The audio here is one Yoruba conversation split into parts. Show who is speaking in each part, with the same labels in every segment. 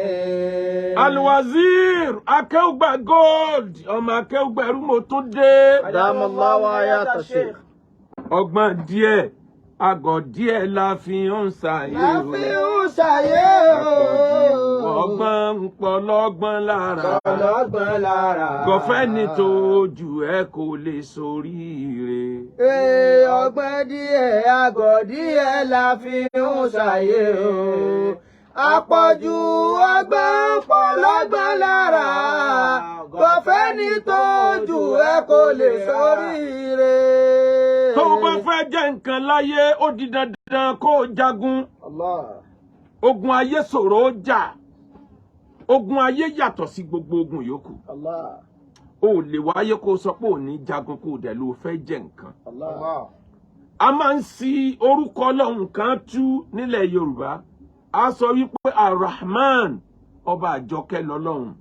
Speaker 1: Bismillahirrahmanirrahim. Al-Wazir Akeugba Gold ọmọ Akeugba ẹrú mo tún dé.
Speaker 2: Adamallahu ayata Sheikh.
Speaker 1: Ọgbọ́n díẹ̀ àgọ́ díẹ̀ la fi ń ṣàyè o. Ọgbọ́n ń pọ̀ lọ́gbọ́n lára. Kọ̀fẹ́ ni tó jù ẹ kò lè ṣoríire.
Speaker 2: Ọgbọ́n díẹ̀ àgọ́ díẹ̀ la fi ń ṣàyè o. Àpọ̀jù ọgbọ́n pọ̀ lọ́gbọ́n lára. Kọ̀fẹ́ ni tó jù ẹ kò lè ṣoríire.
Speaker 1: Tó o bá fẹ́ jẹ́ nǹkan láyé ó di dandan kó o jagun.
Speaker 2: Allah.
Speaker 1: Ogun ayé ṣòro ó jà. Ogun ayé yàtọ̀ sí gbogbo ogun yòókù.
Speaker 2: Allah.
Speaker 1: O lè wáyé kó o sọ pé ò ní jagun kó o dẹ̀ ló fẹ́ jẹ́ nǹkan.
Speaker 2: Allah.
Speaker 1: A máa ń sí orúkọ Ọlọ́run kan tú nílẹ̀ Yorùbá. A sọ wípé Ar-Rahman ọba àjọkẹ́ lọ́lọ́run.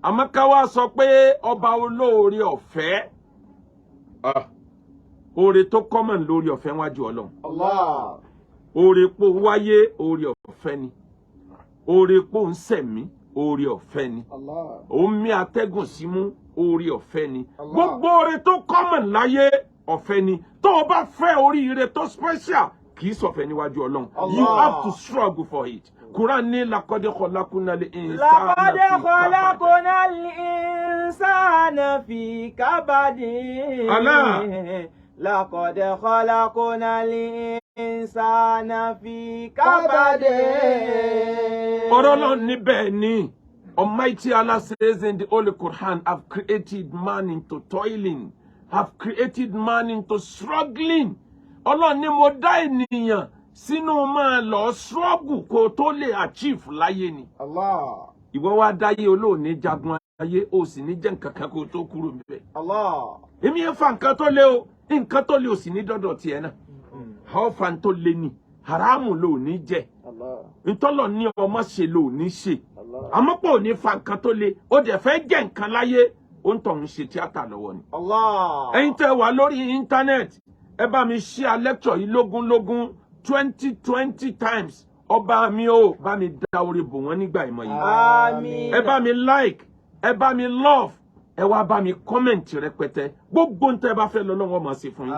Speaker 1: Àmọ́ ká wá sọ pé ọba olóore ọ̀fẹ́. Oore tó common lórí ọ̀fẹ́ wájú Ọlọ́run.
Speaker 2: Allah.
Speaker 1: Oore pò wáyé oore ọ̀fẹ́ ni. Oore pò ń sẹ̀mí oore ọ̀fẹ́ ni.
Speaker 2: Allah.
Speaker 1: Omi atẹ́gùn símú oore ọ̀fẹ́ ni. Gbogbo oore tó common láyé ọ̀fẹ́ ni. Tó o bá fẹ́ oríire tó special kì í sọ̀fẹ́ níwájú Ọlọ́run. You have to struggle for it. Quran ní laqad khalaqnal
Speaker 2: insana fi kabadin.
Speaker 1: Allah.
Speaker 2: لقد خلقنا الإنسان في كبد.
Speaker 1: Ọ̀rọ̀ Ọlọ́run níbẹ̀ ni. Almighty Allah says in the Holy Quran, I've created man into toiling. I've created man into struggling. Ọlọ́run ní mo dá ènìyàn sínú máa lọ struggle kó tó lè achieve láyé ni.
Speaker 2: Allah.
Speaker 1: Ìwọ wá dáyé olóòní jagun ayé ó sì ní jẹ́ nǹkan kan kó tó kúrò níbẹ̀.
Speaker 2: Allah.
Speaker 1: Èmi yẹn fa nǹkan tó lé o. Nǹkan tó lè ò sì ní dọ́dọ̀ tiẹ̀ náà. Àwọn fan tó lé ní haramu ló ní jẹ. Ntọ́lọ̀ ní ọmọ ṣe ló ní ṣe. Àmọ́ pọ̀ ní fa nǹkan tó lé ó dẹ̀ fẹ́ jẹ́ nǹkan láyé ó ń tọ̀hún ṣe tíátà lọ́wọ́ ni. Ẹ̀yin tẹ́ wà lórí íńtánẹ́ẹ̀tì ẹ bá mi share lecture yìí lógún 20 times. Ọba mi ó bá mi dá orí bò wọ́n nígbà ìmọ̀ yìí.
Speaker 2: Àmín.
Speaker 1: Ẹ bá mi like, ẹ bá mi love. Ẹ wá bá mi comment rẹpẹtẹ gbogbo ntẹ bá fẹ́ lọ́lọ́run máa ṣe fún yín.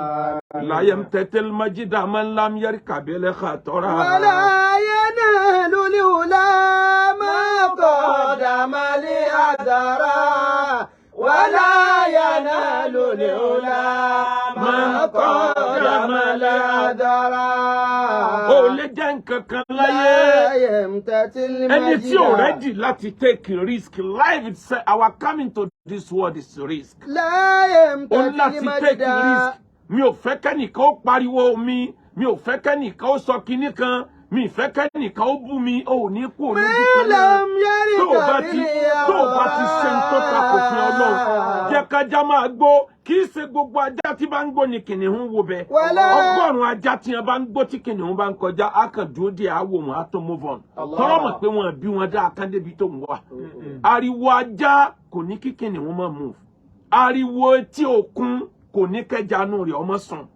Speaker 1: La yamtatil majida man lam yarkab bil khatora.
Speaker 2: Wala yanalul ula ma qadama li adara. Wala yanalul ula ma qadama li adara.
Speaker 1: Ó lè jẹ́ nǹkan kan láyé. Ẹni tí ò ready láti take risk. Life itself, our coming to this world is risk. Ó láti take risk. Mi ò fẹ́ kẹ́nìkan ó pariwo mi. Mi ò fẹ́ kẹ́nìkan ó sọ kinní kan. Mi ò fẹ́ kẹ́nìkan ó bú mi. Ó ní kú olójú kan náà. Tó o bá ti ṣe ń tó takò fún Ọlọ́run. Jẹ́ kájá máa gbó. Kì í ṣe gbogbo ajá tí bá ń gbó ni kìnìún wo bẹ. Ọgọ́rùn-ún ajá tí wọ́n bá ń gbó tí kìnìún bá ń kọjá á kàn dúró díẹ̀ á wò wọ́n á tó move on. Tọ́rọ̀ mọ̀ pé wọ́n bí wọn dá akádébi tó ń wà. Ariwo ajá kò ní kí kìnìún máa move. Ariwo etí òkun kò ní kẹjanú rẹ̀ ọmọ sùn.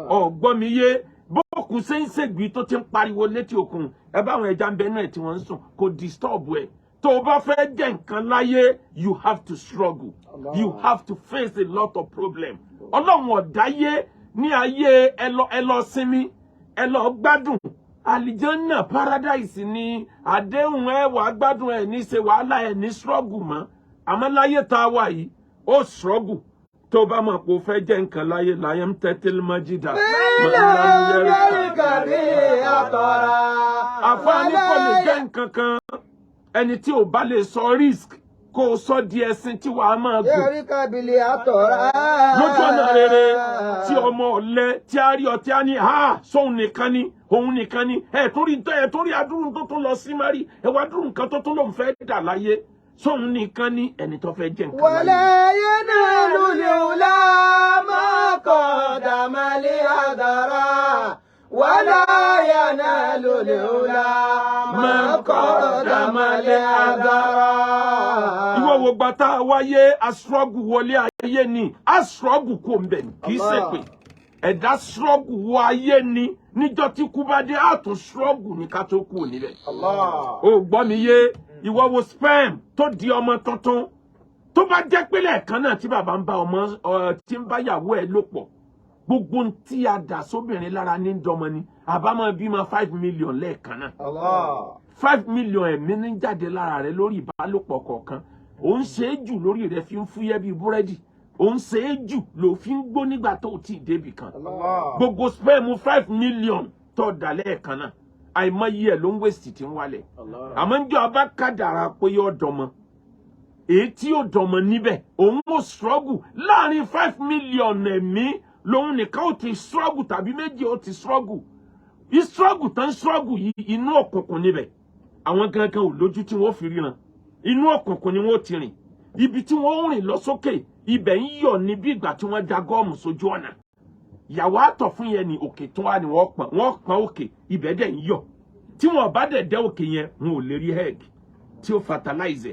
Speaker 1: Ọ̀gbọ́n mi yé bókun ṣe ń ṣègbè tó ti ń pariwo létí òkun ẹ bá àwọn ẹja ń bẹ náà tí wọ́n ń sùn kò disturb ẹ. Tó o bá fẹ́ jẹ́ nǹkan láyé you have to struggle. You have to face a lot of problems. Ọlọ́run ọ̀dáyé ní ayé ẹ lọ sinmi ẹ lọ gbádùn. Àlìjánà paradise ni àdéhùn ẹ wà gbádùn ẹ ní ṣe wàhálà ẹ ní struggle mọ́. Àmọ́ láyé tá a wà yìí ó struggle. Tó bá mọ̀ pé o fẹ́ jẹ́ nǹkan láyé láyé ń tẹ́tẹ́lẹ́ májídà. Àfáàní kò lè jẹ́ nǹkan kan ẹni tí ò bá lè sọ risk kó o sọ di ẹṣin tí wàá máa gùn. Lójú ọ̀nà rere tí ọmọ ọ̀lẹ tí a rí ọtí á ní sóun nìkan ni òun nìkan ni ẹ̀ torí adúrún tó tún lọ sí mari ẹ̀ wá dúró nǹkan tó tún lòun fẹ́ dà láyé. Sóun nìkan ni ẹni tó fẹ́ jẹ́ nǹkan láyé.
Speaker 2: Wala yanalul ula ma qadama li adara. Wala yanalul ula ma qadama li adara.
Speaker 1: Ìwọ wo gbàtà wáyé aṣọ́gù wọlé ayé ni aṣọ́gù kò ń bẹ̀ kì í ṣe pé ẹ̀dá struggle wọ ayé ni níjọ́ tí kú bá dé á tún struggle ní ká tó kú níbẹ̀. Ó gbọ́ mi yé ìwọ wo sperm tó di ọmọ tuntun tó bá jẹ́ pé lẹ́ẹ̀kan náà tí bàbá ń bá ọmọ tí ń bá yàwó ẹ̀ lò pọ̀ gbogbo tí a dà sóbìnrin lára ní dọmọ ni àbámọ̀ bímọ 5 million lẹ́ẹ̀kan náà. 5 million ẹ̀mí ní jáde lára rẹ̀ lórí ìbálòpọ̀ kọ̀ọ̀kan ó ń ṣe é jù lórí rẹ̀ fi ń fúyẹ́ bí búrẹ́dì ó ń ṣe é jù ló fi ń gbó nígbà tó ti débì kan gbogbo sperm 5 million tó dà lẹ́ẹ̀kan náà àìmọye ẹ̀ ló ń wéṣì tí ń wálẹ̀ àmọ́ ń jọ abá kádàrá pé yóò dọmọ èyí tí yóò dọmọ níbẹ̀ òun ò struggle láàrin 5 million ẹ̀mí lòun nìkan ó ti struggle tàbí méjì ó ti struggle struggle tán struggle yìí inú òkùnkùn níbẹ̀ àwọn gangan ò lójú tí wọ́n fi ríran inú òkùnkùn ni wọ́n ti rìn ibi tí wọ́n ń rìn lọ sókè ibẹ̀ ń yọ̀ ní bí ìgbà tí wọ́n já gọ́ọ̀mù sójú ọ̀nà ìyàwó àtọ̀ fún yẹn ní òkè tó wà ní wọ́n pọ́n òkè ibẹ̀ dẹ̀ ń yọ̀ tí wọ́n bá dẹ̀ dẹ́ òkè yẹn wọn ò lè rí egg tí ó fertilize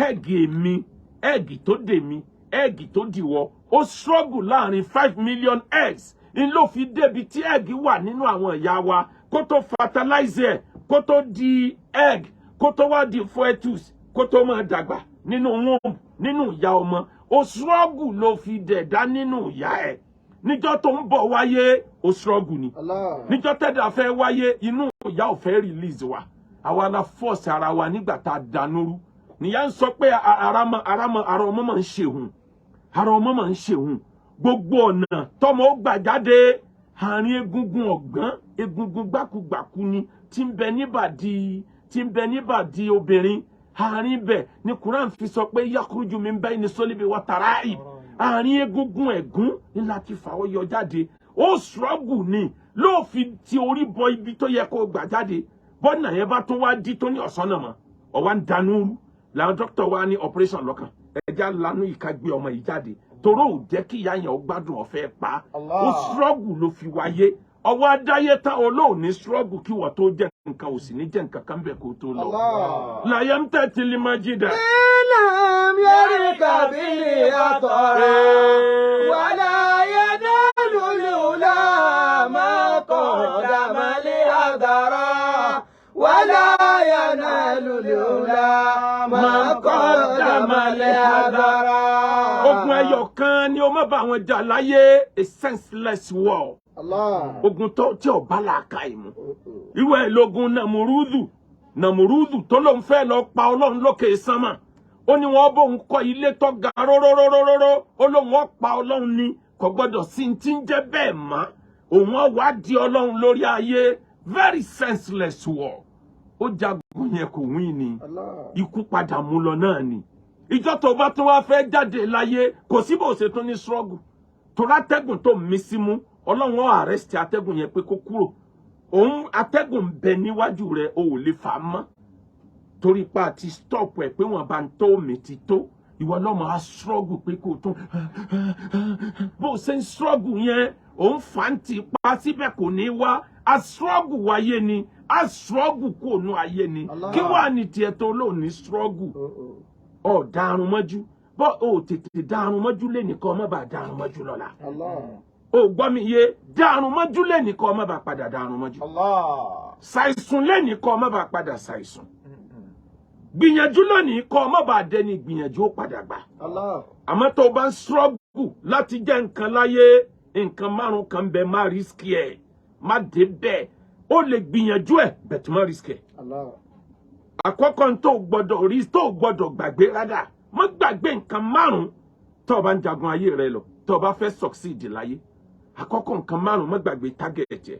Speaker 1: egg èmi egg tó dè mí egg tó dìwọ́ ó struggle láàrin 5 million eggs ń ló fi débi tí egg wà nínú àwọn ìyá wa kó tó fertilize kó tó di egg kó tó wá di fetus kó tó máa dàgbà nínú womb nínú ìyá ọmọ ó struggle ló fi dẹ̀dá nínú ìyá ẹ̀ níjọ́ tó ń bọ̀ wáyé ó struggle ni níjọ́ tẹ́dà fẹ́ wáyé inú ìyá ò fẹ́ release wa àwa la force ara wa nígbà tá a dànù nìyá ń sọ pé ara ọmọ máa ń ṣehun ara ọmọ máa ń ṣehun gbogbo ọ̀nà tọmọ ó gbà jáde àárín egungun ọ̀gbọ́n egungun gbákùgbàkù ni tí ń bẹ níbàdí obìnrin àárín bẹ̀ ni Quran fi sọ pé yakhruju min bayni solibi wa tara'ib àárín egungun ẹ̀gún ní láti fà ó yọ jáde ó struggle ni ló fi ti orí bọ ibi tó yẹ kó gbà jáde bọ́nà yẹn bá tó wá dí tó ní ọ̀sán náà mọ́ ọ̀wá ń danú làwọn dókítà wa ní operation lọ́kàn ẹja lanu ìka gbé ọmọ yìí jáde toró ò jẹ́ kí ìyá yẹn ó gbádùn ọ̀fẹ́ pa ó struggle ló fi wáyé ọwọ́ adáyé tán olóòní struggle kí wọ́n tó jẹ́ nǹkan ò sì ní jẹ́ nǹkan kan bẹ̀ kó tó lọ. láyé ń tẹ́tí lè má jí dà.
Speaker 2: iná yẹrí kàbílì àtọ̀rẹ́ wàlá yẹnà lùlùlá máa kọ̀ dàmálẹ̀ àdàrà wàlá yẹnà lùlùlá máa kọ̀ dàmálẹ̀ àdàrà.
Speaker 1: ogun ẹyọ kan ni ó má bá wọn jà láyé a senseless war. Ogun tí ọba làákà ìmú irú ẹ̀ lógun nàmúrúdù tó ló ń fẹ́ lọ pa Ọlọ́run lókè sánmà ó ní wọ́n bóun kọ́ ilé tó ga róróróróró ó lóun wọ́n pa Ọlọ́run ni kò gbọ́dọ̀ sí ti ń jẹ́ bẹ́ẹ̀ mọ́ òun wá di Ọlọ́run lórí ayé very senseless war ó jagun yẹn kò wín ni ikú padà mú lọ náà ni ìjọ tó bá tún wá fẹ́ jáde láyé kò sí bó ṣe tún ní struggle tó rátẹ́gùn tó mí sí mú Ọlọ́run arrest atẹ́gùn yẹn pé kó kúrò òun atẹ́gùn bẹ níwájú rẹ̀ o ò lè fà á mọ́ torí pa àti stop ẹ̀ pé wọ́n bá ń tó omi ti tó ìwọ lọ́mọ á struggle pé kò tún bó ṣe ń struggle yẹn òun fà ń ti pa síbẹ̀ kò ní wá a struggle wáyé ni a struggle kò nú ayé ni kí wàá ní tiẹ̀ tó lóòní struggle ọ̀ dàrún mọ́jú bọ́ ò tètè dàrún mọ́jú lẹ́nìkan ọmọ bá dàrún mọ́jú lọ́la. O gbọ́ mi yé dàrún mọ́jú lẹ́nìkan ọmọ bá padà dàrún mọ́jú ṣàìsùn lẹ́nìkan ọmọ bá padà ṣàìsùn gbìyànjú lónìí kọ́ ọmọ bá dẹni gbìyànjú ó padà gbà àmọ́ tó bá ń struggle láti jẹ́ nǹkan láyé nǹkan márùn kan bẹ má riski ẹ̀ má dé bẹ́ẹ̀ ó lè gbìyànjú ẹ̀ bẹ̀tù má riski ẹ̀ àkọ́kọ́ tó gbọ́dọ̀ gbàgbé rádà má gbàgbé nǹkan márùn tó bá ń jagun ayé rẹ lọ tó bá fẹ́ succeed láyé àkọ́kọ́ nǹkan márùn má gbàgbé target ẹ̀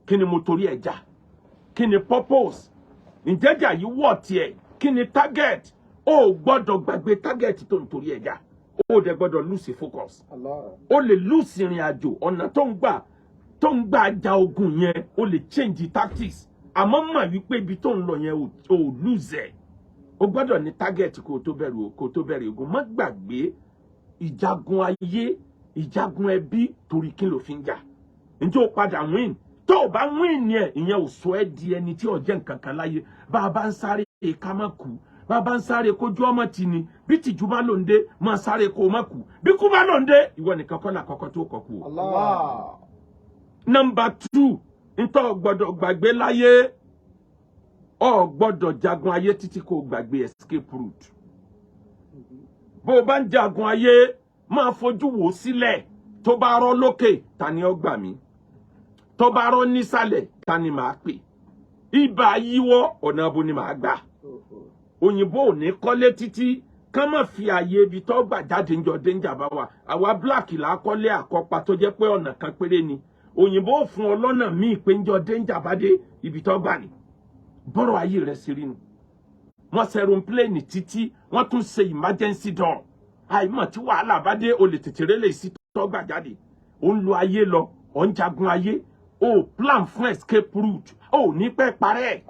Speaker 1: kí ni mo torí ẹ̀ jà kí ni purpose ìjẹ́jà yìí wọ̀ tiẹ̀ kí ni target ó gbọ́dọ̀ gbàgbé target tó ń torí ẹ̀ jà ó dẹ̀ gbọ́dọ̀ lose focus ó lè lose ìrìn àjò ọ̀nà tó ń gbà ja ogun yẹn ó lè change tactics àmọ́ mà wípé ibi tó ń lọ yẹn ó lose ẹ̀ ó gbọ́dọ̀ ní target kó tó bẹ̀rẹ̀ ogun má gbàgbé ìjagun ayé ìjagun ẹbí torí kí ló fi ń jà ǹjẹ́ ó padà win tó o bá win ni ẹ̀ ìyẹn ò sọ ẹ́ di ẹni tí ó jẹ́ nǹkan kan láyé bá a bá ń sáré ká má kú bàbá ń sáré kójú ọmọ tì ní bí tìjú bá lòǹde máa sáré kó má kú bí kú bá lòǹde ìwọ nìkan kọ́ là kọ́kọ́ tó kọ́ kú.
Speaker 2: Allah.
Speaker 1: Number 2 ntọ́ gbọ́dọ̀ gbàgbé láyé ọ gbọ́dọ̀ jagun ayé títí kó gbàgbé escape route. Bó bá ń jagun ayé máa fojú wò sílẹ̀ tó bá rọ́ lókè ta ni ó gbà mí tó bá rọ́ nísàlẹ̀ ta ni màá pè ibà yíwọ́ ọ̀nà abo ni màá gbà. Òyìnbó ò ní kọ́lé títí kán má fi àyè ibi tó gbà jáde ńjọ danger bá wà àwa black là á kọ́lé àkọ́pa tó jẹ́ pé ọ̀nà kan péré ni òyìnbó ò fún ọ lọ́nà míì pé ńjọ danger bá dé ibi tó gbà ní bọ́rọ̀ ayé rẹ̀ sí rí nu. Wọ́n ṣe plane títí wọ́n tún ṣe emergency door àìmọ̀ tí wàhálà bá dé o lè tètè rélé sí tó gbà jáde ó ń lo ayé lọ ó ń jagun ayé ó plan fún escape route ó ní pẹ́ parẹ́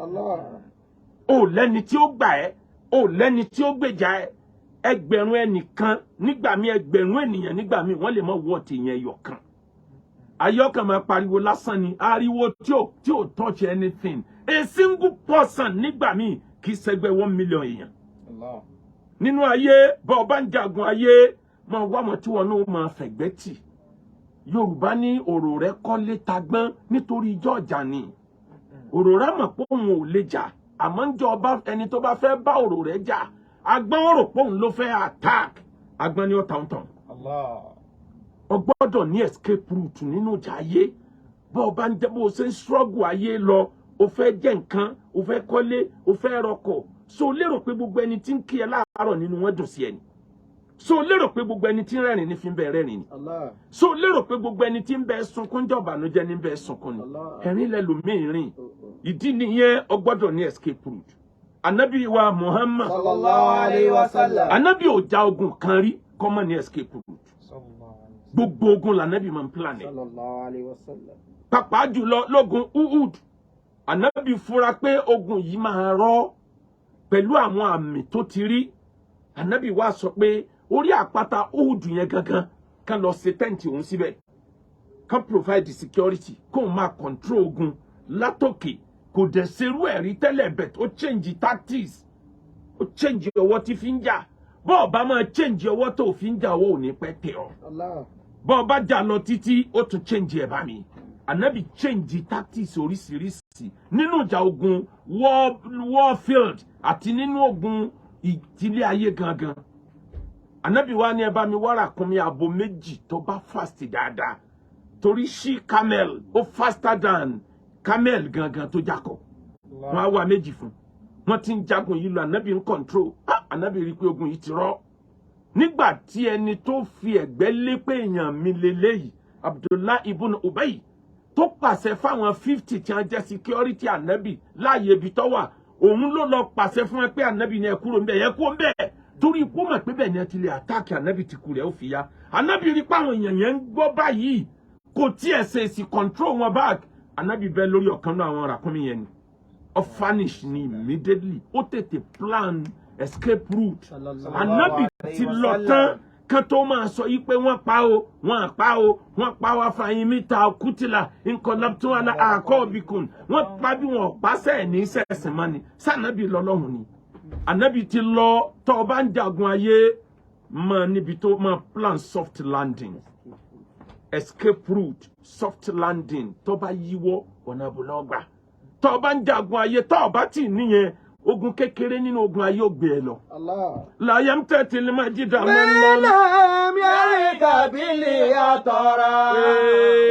Speaker 1: ó lẹ́ni tí ó gbà ẹ́ ó lẹ́ni tí ó gbèjà ẹ́ ẹgbẹ̀rún ẹnìkan nígbà míì ẹgbẹ̀rún ènìyàn nígbà míì wọ́n lè mọ̀ wọ́ ti yẹn yọ̀ kan ayọ́kàn máa pariwo lásán ni ariwo tí ò touch anything a single person nígbà míì kì í ṣẹgbẹ́ 1 million èèyàn. Nínú ayé bá ọba ń jagun ayé máa wá wọn tí wọn náà máa fẹ̀gbẹ́ tì. Yorùbá ní òrò rẹ̀ kọ́lé tagbọ́n nítorí ijọ́ ọjà ni. Òrò rẹ̀ mọ̀ pé òun ò lè jà àmọ́ ń jọ ọba ẹni tó bá fẹ́ bá òrò rẹ̀ jà agbọ́n rò pé òun ló fẹ́ attack agbọ́n ni ó tàn tàn. O gbọ́dọ̀ ní escape route nínú ìjà ayé bó ọba ń jẹ́ bó ṣe ń struggle ayé lọ o fẹ́ jẹ́ nǹkan o fẹ́ kọ́lé o fẹ́ rọkọ̀ so lérò pé gbogbo ẹni tí ń kí ẹ láàárọ̀ nínú wọn dùn sí ẹni so lérò pé gbogbo ẹni tí ń rẹ́rìn ní fi ń bẹ rẹ́rìn ni so lérò pé gbogbo ẹni tí ń bẹ sunkún jọ ìbànújẹ́ ní bẹ sunkún ni ẹ̀rín lẹ́lòmíì rìn ìdí nìyẹn o gbọ́dọ̀ ní escape route. Ànábì wa Muhammad
Speaker 2: sallallahu alayhi wa sallam
Speaker 1: ànábì ò já ogun kan rí kó má ní escape route gbogbo ogun lànábì máa ń plan ẹ̀
Speaker 2: sallallahu alayhi wa sallam
Speaker 1: pàápàá jùlọ lógun Uhud ànábì fura pé ogun yìí máa rọ́ pẹ̀lú àwọn àmì tó ti rí ànábì wá sọ pé orí àpáta Uhud yẹn gangan kan lọ ṣe tẹ́ǹtì òun síbẹ̀ kan provide the security kóun máa control ogun látòkè kò dẹ̀ ṣerú ẹ̀rí tẹ́lẹ̀ bẹ̀ ó change tactics ó change ọwọ́ tí fi ń jà bọ́ọ̀ bá máa change ọwọ́ tó fi ń jà ọwọ́ ò ní pẹ́ tẹ̀ ọ́ bọ́ọ̀ bá jà lọ títí ó tún change ẹ̀ bá mi. Ànábì change tactics oríṣiríṣi nínú ìjà ogun warfield àti nínú ogun ìtìlẹ̀ ayé gangan. Ànábì wa ní ẹ bá mi wára kún mi abo méjì tó bá fast dáadáa torí she camel ó faster than camel gangan tó jakọ. Wọ́n á wá méjì fún wọ́n ti ń jagun yìí lọ Ànábì ń control Ànábì rí pé ogun yìí ti rọ́ nígbà tí ẹni tó fi ẹ̀gbẹ́ lé pé èèyàn mi lélẹ́yìí Abdullah ibn Ubay tó pàṣẹ fáwọn 50 tí wọ́n jẹ́ security Ànábì láàyè ibi tó wà òun ló lọ pàṣẹ fún wọn pé Ànábì ni ẹ kúrò ńbẹ̀ yẹ kó ńbẹ̀ torí ipò mọ̀ pé bẹ́ẹ̀ ni ẹ ti lè attack Ànábì ti kú rẹ̀ ó fi ya Ànábì rí páwọn èèyàn yẹn ń gbọ́ báyìí kò tiẹ̀ ṣe èsì control wọn back Ànábì bẹ́ lórí ọ̀kan náà àwọn ràkúnmí yẹn ni ó vanish ni immediately ó tètè plan escape route Ànábì ti lọ tán kan tó máa sọ yìí pé wọ́n pa o wọ́n pa wá fàyín mítà kùtìlà nkọlọpùtù àlà àkọọbìkùn wọ́n pa bí wọ́n pàṣẹ ní sẹsìn mọ ni sànàbì lọ́lọ́hùn ni Ànábì ti lọ tó bá ń jagun ayé mọ níbi tó máa plan soft landing escape route soft landing tó bá yíwọ́ ọ̀nà àbúlọ́gbà tó bá ń jagun ayé tó bá tì níyẹn ogun kékeré nínú ogun ayé ògbé ẹ lọ. La yam tẹ́tí lè máa jí dàmú lọ.
Speaker 2: Mẹ́lẹ̀m yẹ́rì kàbílì àtọ̀rà.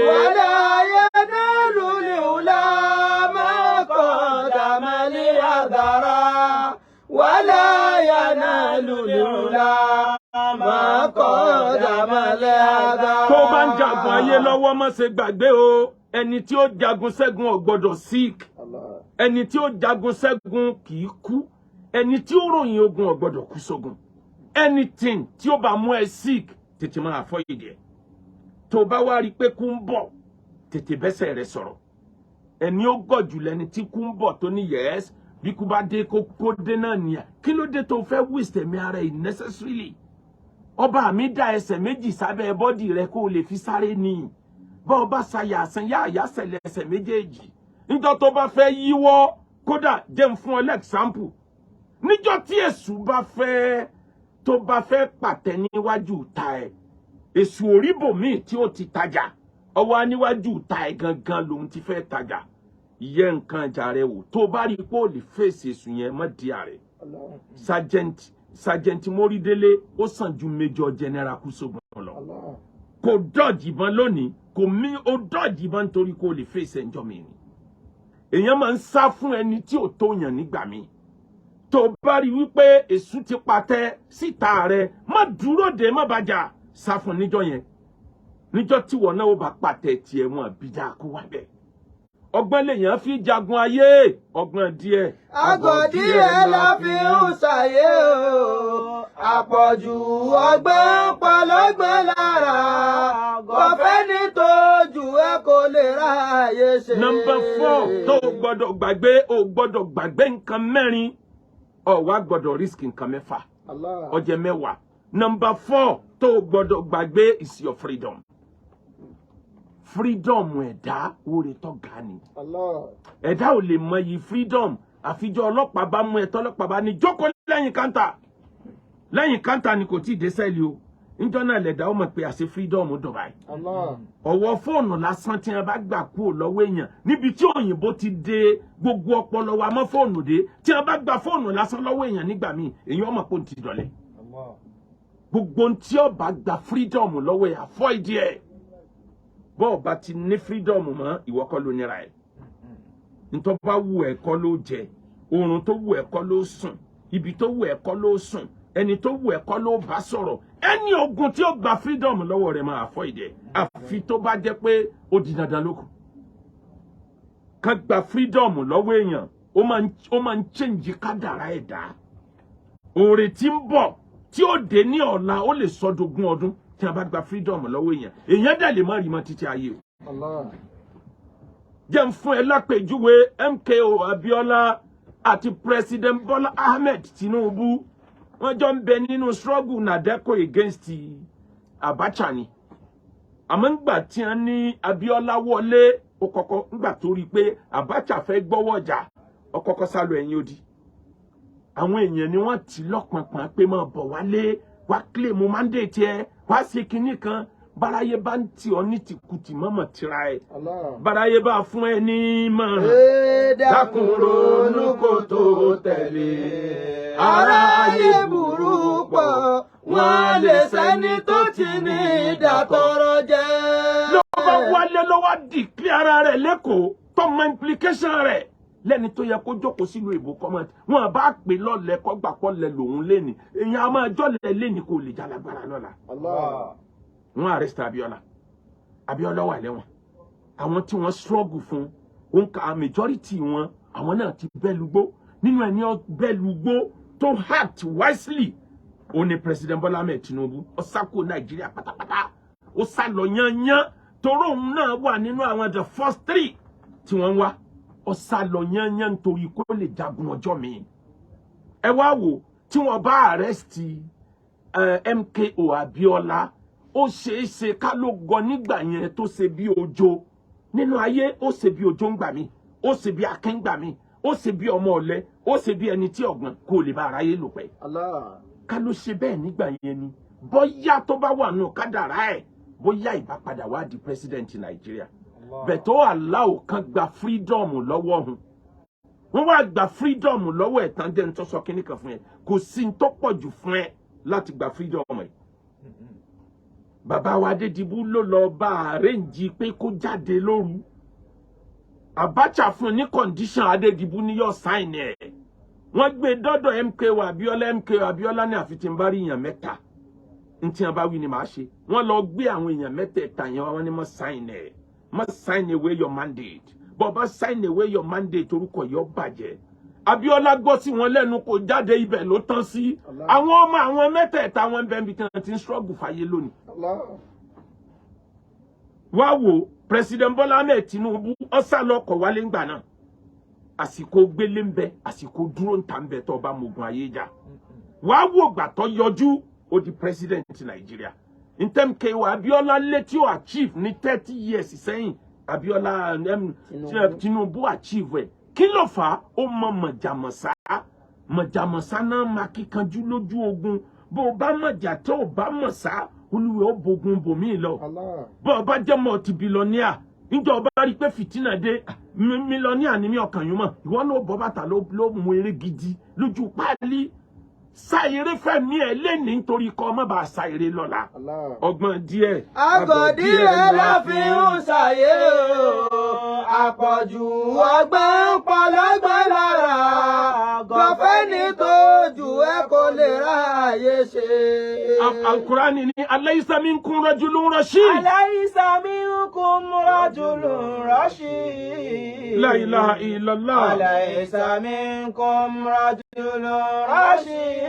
Speaker 2: Wàlá yẹ́dẹ́lú lìwúlá máa kọ̀ dàmẹ́lì àdàrà. Wàlá yẹ́dẹ́lú lìwúlá máa kọ̀ dàmẹ́lì àdàrà.
Speaker 1: Tó bá ń jagun ayé lọ́wọ́ má ṣe gbàgbé o. Ẹni tí ó jagun ṣẹ́gun ò gbọ́dọ̀ sick. Ẹni tí ó jagun ṣẹ́gun kì í kú. Ẹni tí ó ròyìn ogun ò gbọ́dọ̀ kú sógun. Anything tí ó bá mú ẹ sick tètè máa fọ́ ìdí ẹ̀. Tó bá wá rí pé kú ń bọ̀ tètè bẹ́sẹ̀ rẹ̀ sọ̀rọ̀. Ẹni ó gọ̀ jù lẹ́ni tí kú ń bọ̀ tó ní yes bí kú bá dé kó dé náà nìyà. Kí ló dé tó fẹ́ waste ẹ̀mí ara ẹ̀ necessarily? Ọba mi dá ẹsẹ̀ méjì sábẹ́ bọ́dì rẹ̀ kó o lè fi sáré ni. Bá ọba ṣàyà àsán yá àyà ṣẹlẹ̀ ẹsẹ̀ méjèèjì níjọ́ tó bá fẹ́ yíwọ́ kódà jẹ́ ń fún ọ lẹ́ẹ̀sáǹpù níjọ́ tí èṣù bá fẹ́ tó bá fẹ́ pàtẹ níwájú ta ẹ̀ èṣù oríbòmíì tí ó ti tajà ọwọ́ níwájú ta ẹ̀ gangan lòun ti fẹ́ tajà yẹ nǹkan ìjà rẹ wò tó bá rí pé ó lè fèsì èṣù yẹn mọ́ di ààrẹ sergeant Morídélé ó sàn ju Major General Kúsógun lọ kò dọ́ọ̀jì ìbọn lónìí kò mí ó dọ́ọ̀jì ìbọn nítorí kó lè fèsì ẹ̀ńjọ́ mi ni èèyàn máa ń sá fún ẹni tí ò tó yàn nígbà míì tó bá rí wípé èṣù ti pàtẹ síta rẹ má dúró dè má bàjá sá fún níjọ́ yẹn níjọ́ tí wọn náà ó bá pàtẹ tiẹ̀ wọn bìjà kó wá bẹ́ẹ̀ ọgbọ́n lèèyàn fi jagun ayé ọgbọ́n díẹ̀
Speaker 2: àgọ́ díẹ̀ la fi ń ṣàyé o àpọ̀jù ọgbọ́n pọlọ́gbọ́n lára kọfẹ́ ní tójú ẹ kò lè ráàyè ṣe.
Speaker 1: Number 4 tó gbọ́dọ̀ gbàgbé o gbọ́dọ̀ gbàgbé nǹkan mẹ́rin ó wá gbọ́dọ̀ risk nǹkan mẹ́fà ó jẹ́ mẹ́wàá. Number 4 tó gbọ́dọ̀ gbàgbé is your freedom. Freedom ẹ̀dá oore tó ga ni. Ẹ̀dá ò lè mọ yìí freedom àfijọ́ ọlọ́pàá bá mú ẹ tọ́lọ́pàá bá ní jókòó lẹ́yìn kántà. Lẹ́yìn kántà ni kò tí ì dé sẹ́ẹ̀lì o. Níjọ́ náà lẹ̀dá ó mọ̀ pé àṣẹ freedom dọ̀bà yìí. Ọwọ́ fóònù lásán tí wọ́n bá gbà kúrò lọ́wọ́ èèyàn níbi tí òyìnbó ti dé gbogbo ọpọlọ wa mọ́ fóònù dé tí wọ́n bá gba fóònù lásán lọ́wọ́ èèyàn nígbà míì èèyàn ọmọ pò ń ti dọ̀lẹ́. Gbogbo tí ó bá gba freedom lọ́wọ́ ẹ̀ avoid ẹ̀. Bọ́ọ̀ bá ti ní freedom mọ́ ìwọ kọ́ ló nira ẹ̀. Ntọ́ bá wù ẹ́ kọ́ ló jẹ, oorun tó wù ẹ́ kọ́ ló sùn, ibi tó wù ẹ́ kọ́ ló sùn, ẹni tó wù ẹ́ kọ́ ló bá sọ̀rọ̀. Ẹni ogun tí ó gba freedom lọ́wọ́ rẹ̀ máa avoid ẹ̀. Àfi tó bá jẹ́ pé ó di dandan lókun. Ká gba freedom lọ́wọ́ èèyàn, ó máa ń change kádàrá ẹ̀dá. Oore tí ń bọ̀ tí ó dé ní ọ̀la ó lè sọdogún ọdún tí a bá gba freedom lọ́wọ́ èèyàn. Èèyàn dẹ̀ lè má rí mọ́ títí ayé o. Jẹ́ ń fún ẹ lápèjúwe MKO Abiola àti President Bola Ahmed Tinubu wọ́n jọ ń bẹ nínú struggle Nadeco against Abacha ni. Àmọ́ ńgbà tí wọ́n ní Abiola wọlé ó kọ́kọ́ ńgbà tó rí pé Abacha fẹ́ gbọ́wọ́ ọjà ó kọ́kọ́ sálọ ẹ̀yìn odi. Àwọn èèyàn ni wọ́n ti lọ́pọ̀npọ̀n pé máa bọ̀ wálé wá claim mandate ẹ wá ṣe kinní kan báráyé bá ń tì ọ́ ní tìkùtì mọ́mọ́ tira ẹ̀ báráyé bá fún ẹ ní mọ̀ràn dákun ronú kó tó tẹ̀lé
Speaker 2: aráyé burú pọ̀ wọ́n lè sẹ́ni tó ti ní ìdàtọ̀rọ̀ jẹ́.
Speaker 1: ló bá wálé ló wá declare ara rẹ̀ lẹ́kọ̀ọ́ tó mọ implication rẹ̀ lẹ́ni tó yẹ kó jókòó sílùú ìbò kọ́mọ́ wọn bá pè lọ́lẹ̀ kọ́ gbà pọ́ lẹ lòun lẹ́ni èèyàn a máa jọ́lẹ̀ lẹ́ni kò lè jalagbára lọ́la. Wọ́n arrest Abiola wà lẹ́wọ̀n àwọn tí wọ́n struggle fún òǹkà majority wọn àwọn náà ti bẹ́lúgbó nínú ẹni bẹ́lúgbó tó act wisely ó ní President Bola Ahmed Tinubu ó sá kúrò Nàìjíríà pátápátá ó sá lọ yányán toró òun náà wà nínú àwọn the first 3 tí wọ́n wá ó sá lọ yányán nítorí kó lè jagun ọjọ́ mi. Ẹ wá wò tí wọ́n bá arrest MKO Abiola ó ṣeéṣe ká ló gọ nígbà yẹn tó ṣe bí ojo nínú ayé ó ṣe bí ojo ń gbà mí ó ṣe bí akẹ́ngbà mí ó ṣe bí ọmọ ọ̀lẹ ó ṣe bí ẹni tí ọ̀gbọ́n kò lè bá aráyé lò pẹ́. Ká ló ṣe bẹ́ẹ̀ nígbà yẹn ni bóyá tó bá wà nù kádàrá ẹ̀ bóyá ìbá padà wá di president Nàìjíríà bẹ́ẹ̀ tó allow kan gba freedom lọ́wọ́ ọ̀hún wọ́n wá gba freedom lọ́wọ́ ẹ̀ tán jẹ́ ń tọ́sọ kínní kan fún ẹ kò sí ń tó pọ̀ jù fún ẹ láti gba freedom ẹ̀. Bàbá wa Adédìbú ló lọ bá arrange pé kó jáde lóru. Abacha fún ní condition Adédìbú ní yóò sign ẹ̀. Wọ́n gbé dọ́dọ̀ MKO Abiola ní àfi tí ń bá rí èèyàn mẹ́ta. Ntí wọ́n bá wí ni màá ṣe. Wọ́n lọ gbé àwọn èèyàn mẹ́tẹ̀ẹ̀ta yẹn wọ́n ní mọ́ sign ẹ̀. Mọ́ sign away your mandate. Bọ́bá sign away your mandate orúkọ yóò bàjẹ́. Abiola gbọ́ sí wọn lẹ́nu kò jáde ibẹ̀ ló tán sí. Àwọn ọmọ àwọn mẹ́tẹ̀ẹ̀ta wọn bẹ́ẹ̀ bí tí wọ́n ti ń struggle fàyè lónìí. Wá wò President Bola Ahmed Tinubu ọ̀sà lọ́kọ̀ wálé ńgbà náà. Àsìkò gbélé ń bẹ, àsìkò dúró ń ta ń bẹ tó bá mogun ayé jà. Wá wò gbà tó yọjú ó di president Nàìjíríà. MKO Abiola létí ó achieve ní 30 years sẹ́yìn. Abiola Tinubu achieve ẹ̀. Kí ló fà á ó mọ mọ̀jàmọ̀sá mọ̀jàmọ̀sá náà máa kíkanjú lójú ogun bó o bá mọ̀jà tó o bá mọ̀ sá olúwe ó bogun bòmí lọ bó o bá jẹ́ multi-billionaire níjọ́ ọba rí pé fìtínà dé mílíọ̀nìà ní mi ọkàn yín mọ̀ ìwọ náà bọ́ bàtà ló mú eré gidi lójú páálí sáyéré fẹ̀mí ẹ̀ lẹ́ni nítorí kọ́ ọmọ bá sáyéré lọ́la ọgbọ́n díẹ̀.
Speaker 2: àgọ́ díẹ̀ la fi ń ṣàyé o àpọ̀jù ọgbọ́n pọ̀lọ́gbọ́n lára gọ̀fẹ́ ní tójú ẹ kò lè ráàyè ṣe.
Speaker 1: Al-Qur'ani ni alaysa minkum rajulun rashid.
Speaker 2: alaysa minkum rajulun rashid.
Speaker 1: La ilaha illallah.
Speaker 2: alaysa minkum rajulun rashid.